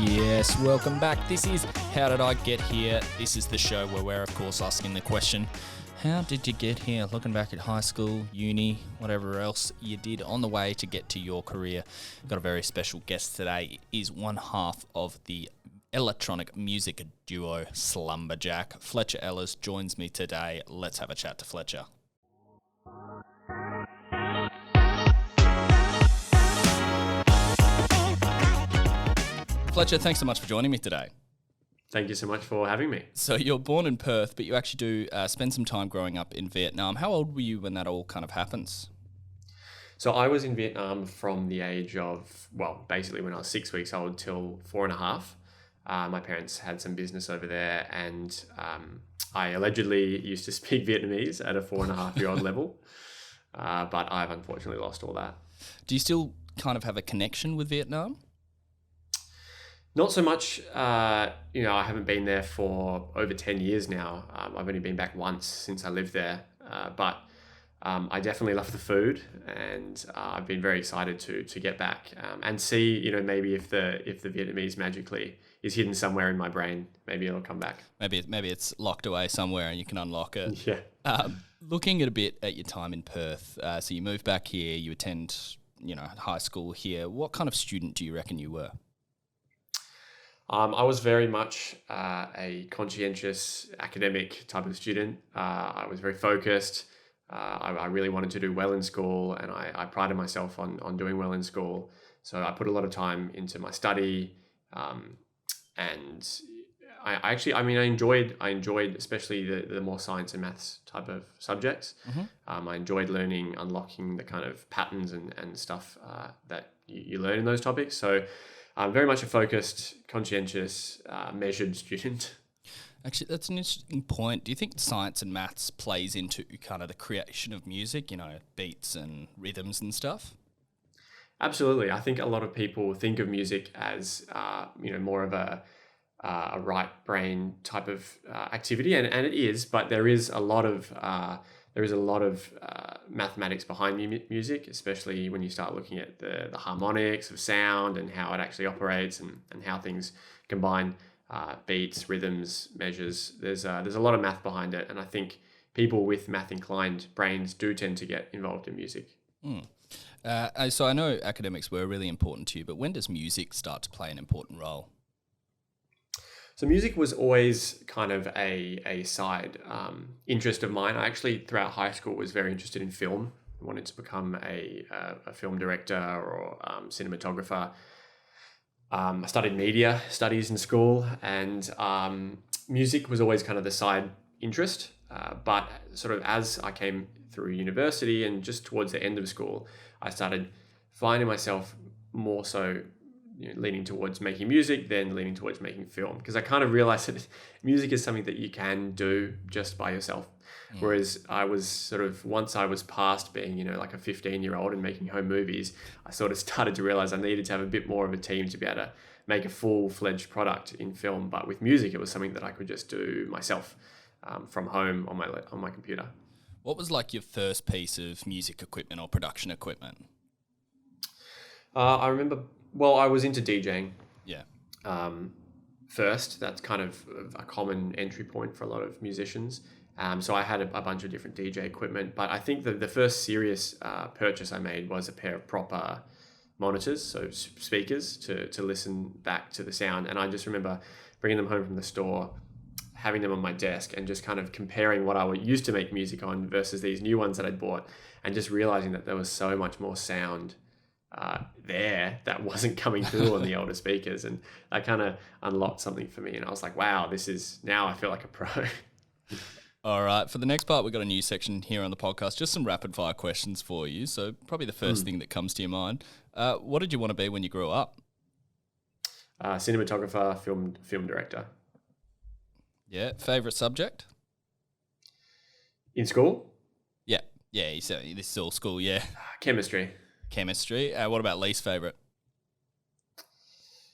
Yes, welcome back. This is How Did I Get Here? This is the show where we're, of course, asking the question, how did you get here? Looking back at high school, uni, whatever else you did on the way to get to your career. We've got a very special guest today. It is one half of the electronic music duo SLUMBERJACK. Fletcher Ehlers joins me today. Let's have a chat to Fletcher. Fletcher, thanks so much for joining me today. Thank you so much for having me. So you're born in Perth, but you actually do spend some time growing up in Vietnam. How old were you when that all kind of happens? So I was in Vietnam from the age of, basically when I was 6 weeks old till 4.5. My parents had some business over there, and I allegedly used to speak Vietnamese at a 4.5-year-old level, but I've unfortunately lost all that. Do you still kind of have a connection with Vietnam? Not so much. I haven't been there for over 10 years now. I've only been back once since I lived there, but I definitely love the food, and I've been very excited to get back and see, maybe if the Vietnamese magically is hidden somewhere in my brain, maybe it'll come back. Maybe it's locked away somewhere and you can unlock it. Yeah. Looking at a bit at your time in Perth, so you moved back here, you attend, high school here. What kind of student do you reckon you were? I was very much a conscientious academic type of student. I was very focused. I really wanted to do well in school, and I prided myself on doing well in school. So I put a lot of time into my study, and I enjoyed especially the more science and maths type of subjects. Mm-hmm. I enjoyed learning, unlocking the kind of patterns and stuff that you learn in those topics. So I'm very much a focused, conscientious, measured student. Actually, that's an interesting point. Do you think science and maths plays into kind of the creation of music, beats and rhythms and stuff? Absolutely. I think a lot of people think of music as, more of a right brain type of activity, and it is, but there is a lot of mathematics behind music, especially when you start looking at the harmonics of sound and how it actually operates and how things combine beats, rhythms, measures. There's a lot of math behind it, and I think people with math-inclined brains do tend to get involved in music. So I know academics were really important to you, but when does music start to play an important role? So music was always kind of a side interest of mine. I actually, throughout high school, was very interested in film. I wanted to become a film director or cinematographer. I studied media studies in school, and music was always kind of the side interest. But sort of as I came through university and just towards the end of school, I started finding myself more so leaning towards making music, then leaning towards making film, because I kind of realized that music is something that you can do just by yourself. Whereas I was sort of, once I was past being, like a 15-year-old and making home movies, I sort of started to realize I needed to have a bit more of a team to be able to make a full-fledged product in film. But with music, it was something that I could just do myself from home on my computer. What was like your first piece of music equipment or production equipment? I remember, I was into DJing. Yeah. First, that's kind of a common entry point for a lot of musicians. So I had a bunch of different DJ equipment, but I think that the first serious purchase I made was a pair of proper monitors, so speakers to listen back to the sound. And I just remember bringing them home from the store, having them on my desk, and just kind of comparing what I used to make music on versus these new ones that I'd bought, and just realizing that there was so much more sound there that wasn't coming through on the older speakers, and that kind of unlocked something for me. And I was like, wow, now I feel like a pro. All right, for the next part, we've got a new section here on the podcast, just some rapid fire questions for you. So probably the first thing that comes to your mind. What did you want to be when you grew up? Cinematographer, film director. Yeah, favorite subject? In school? Yeah, you said this is all school, yeah. Chemistry. What about least favorite?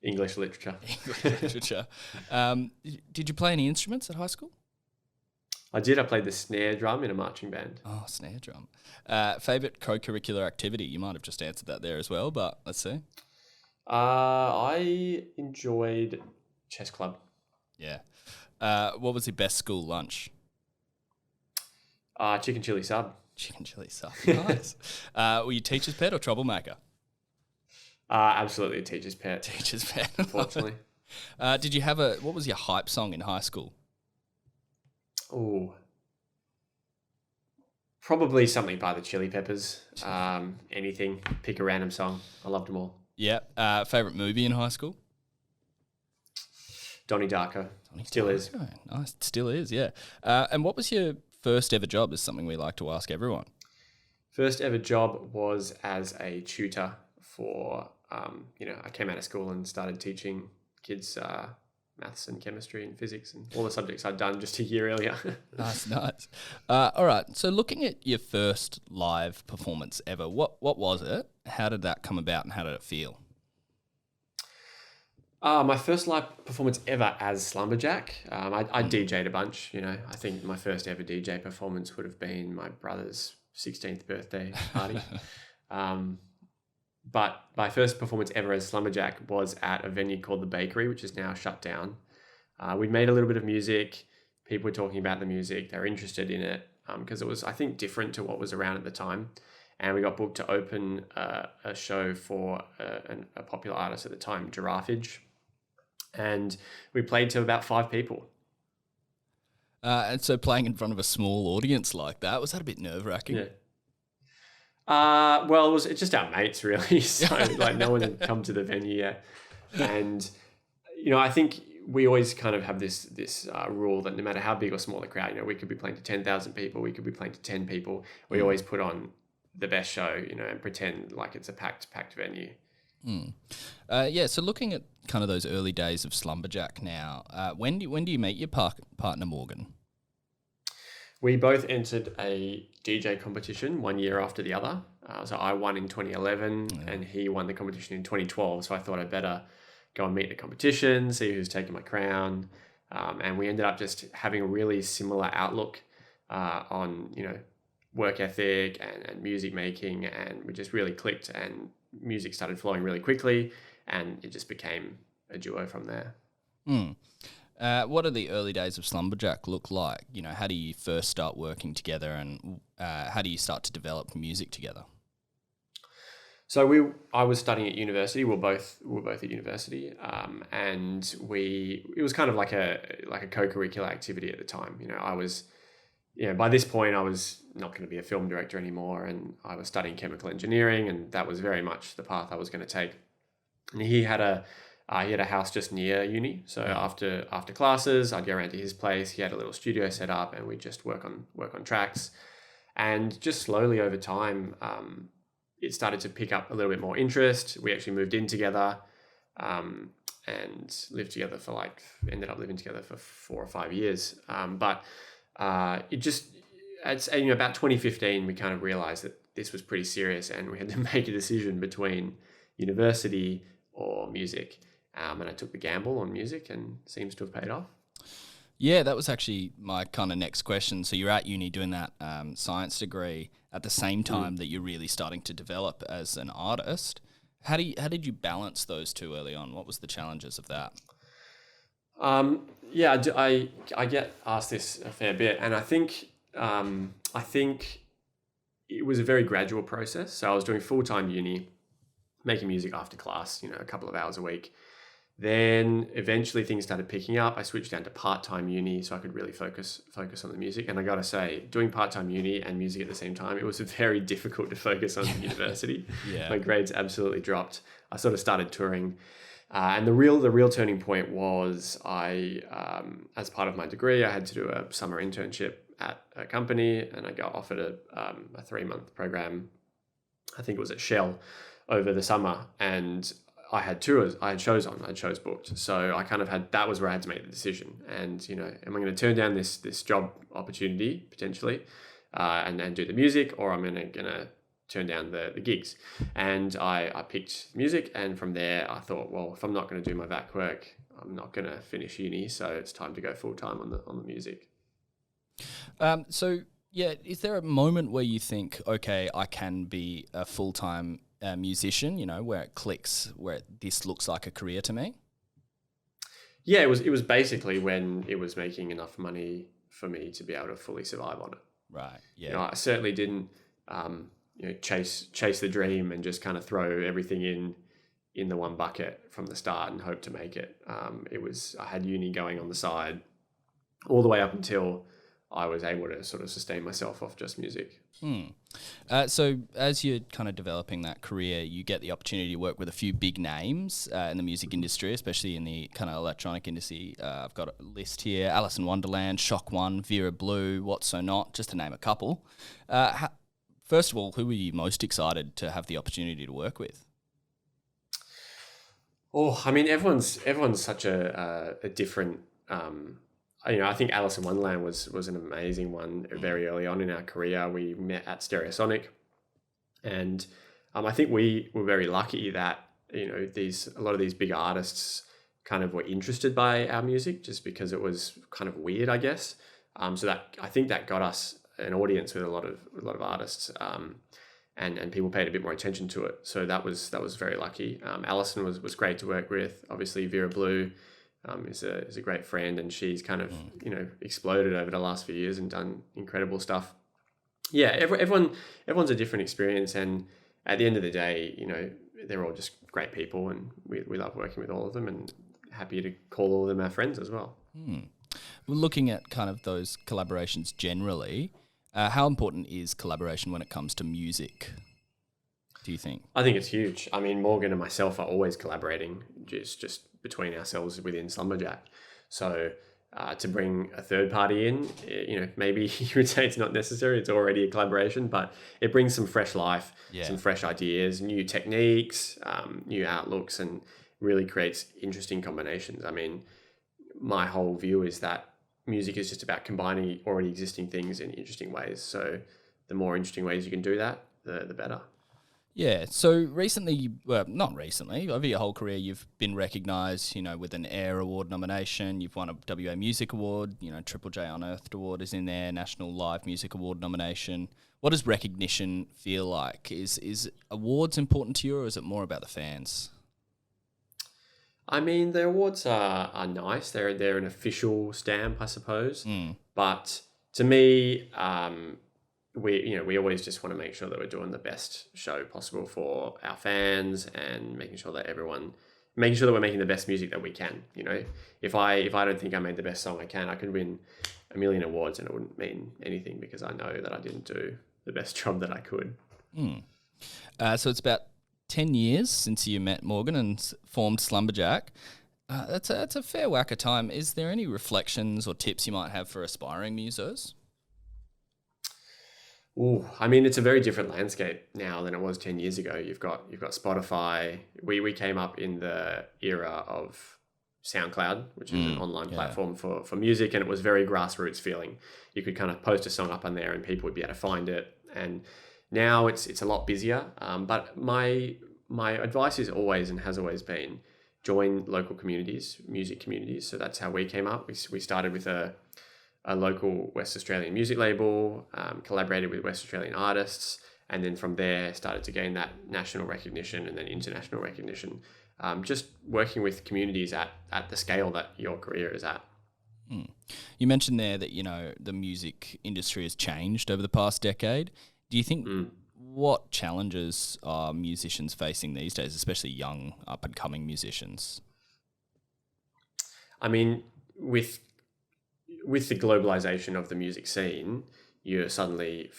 English literature. English literature. Did you play any instruments at high school? I did. I played the snare drum in a marching band. Oh, snare drum. Favorite co-curricular activity? You might have just answered that there as well, but let's see. I enjoyed chess club. Yeah. What was your best school lunch? Chicken chili sub. Chicken chili sub. Nice. Were you teacher's pet or troublemaker? Absolutely a teacher's pet. Teacher's pet. Unfortunately. Did you have what was your hype song in high school? Oh, probably something by the Chili Peppers. Anything. Pick a random song. I loved them all. Yeah. Favorite movie in high school? Donnie Darko. Still is. Nice. Still is, yeah. And what was your first ever job is something we like to ask everyone. First ever job was as a tutor for, I came out of school and started teaching kids maths and chemistry and physics and all the subjects I'd done just a year earlier. Nice. All right. So looking at your first live performance ever, what was it? How did that come about and how did it feel? My first live performance ever as Slumberjack. I DJ'd a bunch, I think my first ever DJ performance would have been my brother's 16th birthday party. But my first performance ever as Slumberjack was at a venue called The Bakery, which is now shut down. We'd made a little bit of music. People were talking about the music. They were interested in it because it was, I think, different to what was around at the time. And we got booked to open a show for a popular artist at the time, Giraffage. And we played to about 5 people. And so playing in front of a small audience like that, was that a bit nerve-wracking? Yeah. Well, it's just our mates, really. So, no one had come to the venue yet. And, I think we always kind of have this rule that no matter how big or small the crowd, we could be playing to 10,000 people, we could be playing to 10 people. We always put on the best show, and pretend like it's a packed venue. So looking at kind of those early days of Slumberjack now, when do you meet your partner Morgan? We both entered a DJ competition 1 year after the other. So I won in 2011 and he won the competition in 2012. So I thought I'd better go and meet the competition, see who's taking my crown. And we ended up just having a really similar outlook on, work ethic and music making. And we just really clicked and music started flowing really quickly and it just became a duo from there. What do the early days of Slumberjack look like? How do you first start working together and how do you start to develop music together? So I was studying at university. We were both at university, and it was kind of like a co-curricular activity at the time. I was, by this point I was not going to be a film director anymore, and I was studying chemical engineering, and that was very much the path I was going to take. And he had a house just near uni, so after classes I'd go around to his place. He had a little studio set up, and we'd just work on tracks, and just slowly over time. It started to pick up a little bit more interest. We actually moved in together and lived together ended up living together for 4 or 5 years. But it just, about 2015, we kind of realized that this was pretty serious and we had to make a decision between university or music. And I took the gamble on music and seems to have paid off. Yeah, that was actually my kind of next question. So you're at uni doing that science degree at the same time that you're really starting to develop as an artist. How did you balance those two early on? What was the challenges of that? I get asked this a fair bit, and I think it was a very gradual process. So I was doing full-time uni, making music after class, a couple of hours a week. Then eventually things started picking up. I switched down to part-time uni so I could really focus on the music. And I got to say, doing part-time uni and music at the same time, it was very difficult to focus on university. Yeah. My grades absolutely dropped. I sort of started touring. And the real turning point was as part of my degree, I had to do a summer internship at a company, and I got offered a 3-month program. I think it was at Shell over the summer, and I had tours, I had shows booked. So I kind of that was where I had to make the decision. And, am I going to turn down this job opportunity potentially and do the music, or am I going to turn down the gigs? And I picked music. And from there I thought, well, if I'm not going to do my VAC work, I'm not going to finish uni. So it's time to go full time on the music. Is there a moment where you think, okay, I can be a full-time a musician, you know, where it clicks, where this looks like a career to me? Yeah, it was basically when it was making enough money for me to be able to fully survive on it. Right. Yeah. You know, I certainly didn't, chase the dream and just kind of throw everything in the one bucket from the start and hope to make it. I had uni going on the side all the way up until I was able to sort of sustain myself off just music. So as you're kind of developing that career, you get the opportunity to work with a few big names in the music industry, especially in the kind of electronic industry. I've got a list here: Alice in Wonderland, Shock One, Vera Blue, What So Not, just to name a couple. First of all, who were you most excited to have the opportunity to work with? Oh, I mean, everyone's such a different. I think Alice in Wonderland was an amazing one very early on in our career. We met at Stereosonic, and I think we were very lucky that a lot of these big artists kind of were interested by our music just because it was kind of weird, I guess. So that I think that got us an audience with a lot of artists, and people paid a bit more attention to it. So that was very lucky. Alison was great to work with. Obviously, Vera Blue is a great friend, and she's kind of exploded over the last few years and done incredible stuff. Yeah, everyone's a different experience, and at the end of the day, they're all just great people, and we love working with all of them, and happy to call all of them our friends as well. Well, looking at kind of those collaborations generally, how important is collaboration when it comes to music, do you think? I think it's huge. I mean, Morgan and myself are always collaborating, just between ourselves within Slumberjack. So to bring a third party in, maybe you would say it's not necessary. It's already a collaboration, but it brings some fresh life, some fresh ideas, new techniques, new outlooks, and really creates interesting combinations. I mean, my whole view is that music is just about combining already existing things in interesting ways. So the more interesting ways you can do that, the better. Yeah, so not recently, over your whole career, you've been recognised, with an AIR Award nomination. You've won a WA Music Award, Triple J Unearthed Award is in there, National Live Music Award nomination. What does recognition feel like? Is awards important to you, or is it more about the fans? I mean, the awards are nice. They're an official stamp, I suppose. But to me, we always just want to make sure that we're doing the best show possible for our fans, and making sure that we're making the best music that we can. If I don't think I made the best song I can, I could win a million awards and it wouldn't mean anything, because I know that I didn't do the best job that I could. So it's about 10 years since you met Morgan and formed Slumberjack. That's a fair whack of time. Is there any reflections or tips you might have for aspiring musos? Ooh, I mean, it's a very different landscape now than it was 10 years ago. You've got Spotify. We came up in the era of SoundCloud, which is an online platform for music, and it was very grassroots feeling. You could kind of post a song up on there and people would be able to find it. And now it's a lot busier. But my advice is always, and has always been, join local communities, music communities. So that's how we came up. We started with a local West Australian music label, collaborated with West Australian artists, and then from there started to gain that national recognition and then international recognition. Just working with communities at the scale that your career is at. You mentioned there that, the music industry has changed over the past decade. Do you think what challenges are musicians facing these days, especially young up-and-coming musicians? I mean, with the globalization of the music scene, you're suddenly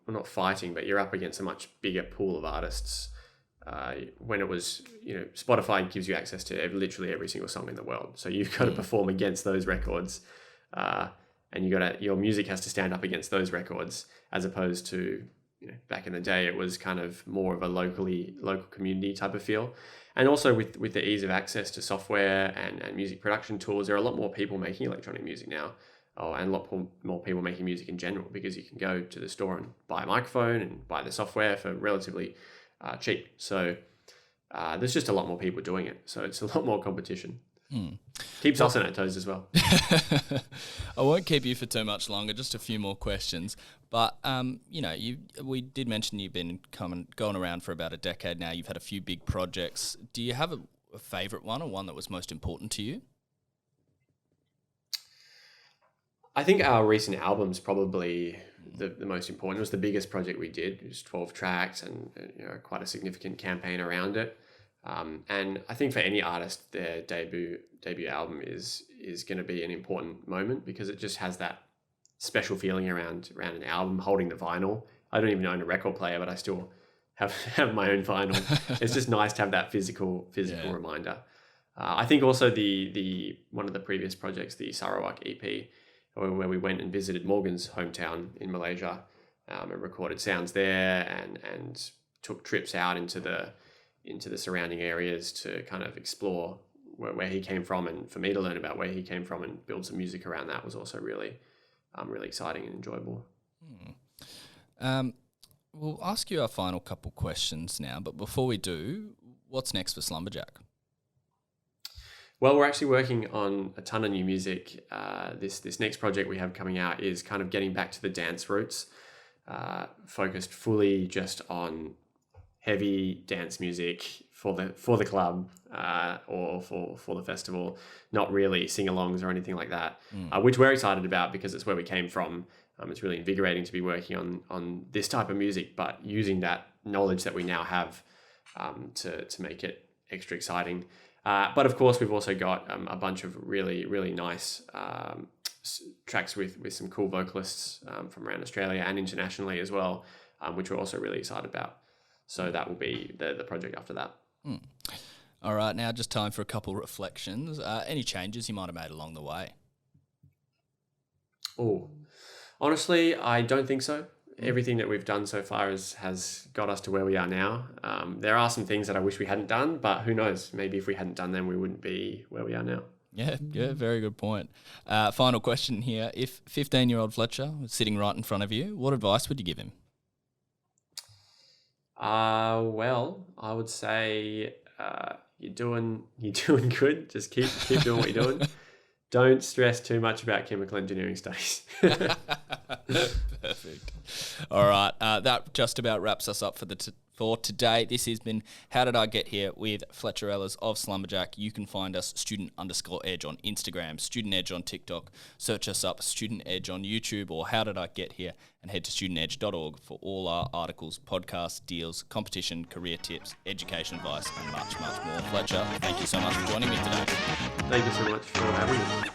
not fighting, but you're up against a much bigger pool of artists. When it was, Spotify gives you access to literally every single song in the world. So you've got to perform against those records, and your music has to stand up against those records, as opposed to, back in the day, it was kind of more of a local community type of feel. And also with the ease of access to software and music production tools, there are a lot more people making electronic music now, and a lot more people making music in general, because you can go to the store and buy a microphone and buy the software for relatively cheap. So there's just a lot more people doing it. So it's a lot more competition. Keeps us on our toes as well. I won't keep you for too much longer, just a few more questions. But we did mention you've been going around for about a decade now. You've had a few big projects. Do you have a favourite one, or one that was most important to you? I think our recent album's probably the most important. It was the biggest project we did. It was 12 tracks and quite a significant campaign around it. And I think for any artist, their debut album is going to be an important moment, because it just has that special feeling around an album, holding the vinyl. I don't even own a record player, but I still have my own vinyl. It's just nice to have that physical reminder. I think also the one of the previous projects, the Sarawak EP, where we went and visited Morgan's hometown in Malaysia, and recorded sounds there, and took trips out into the surrounding areas to kind of explore where he came from, and for me to learn about where he came from and build some music around that was also really exciting and enjoyable. We'll ask you our final couple questions now, but before we do, what's next for Slumberjack? Well, we're actually working on a ton of new music. This next project we have coming out is kind of getting back to the dance roots, focused fully just on heavy dance music for the club or for the festival, not really sing-alongs or anything like that, which we're excited about because it's where we came from. It's really invigorating to be working on this type of music, but using that knowledge that we now have to make it extra exciting. But of course, we've also got a bunch of really, really nice tracks with some cool vocalists from around Australia and internationally as well, which we're also really excited about. So that will be the project after that. All right, now just time for a couple reflections. Any changes you might have made along the way? Oh, honestly, I don't think so. Everything that we've done so far has got us to where we are now. There are some things that I wish we hadn't done, but who knows? Maybe if we hadn't done them, we wouldn't be where we are now. Yeah, very good point. Final question here. If 15-year-old Fletcher was sitting right in front of you, what advice would you give him? Well, I would say you're doing good. Just keep doing what you're doing. Don't stress too much about chemical engineering studies. Perfect. All right, that just about wraps us up for today. This has been How Did I Get Here with Fletcher Ehlers of Slumberjack. You can find us student_edge on Instagram, Student Edge on TikTok. Search us up, Student Edge on YouTube, or How Did I Get Here, and head to studentedge.org for all our articles, podcasts, deals, competition, career tips, education advice, and much, much more. Fletcher, thank you so much for joining me today. Thank you so much for having me.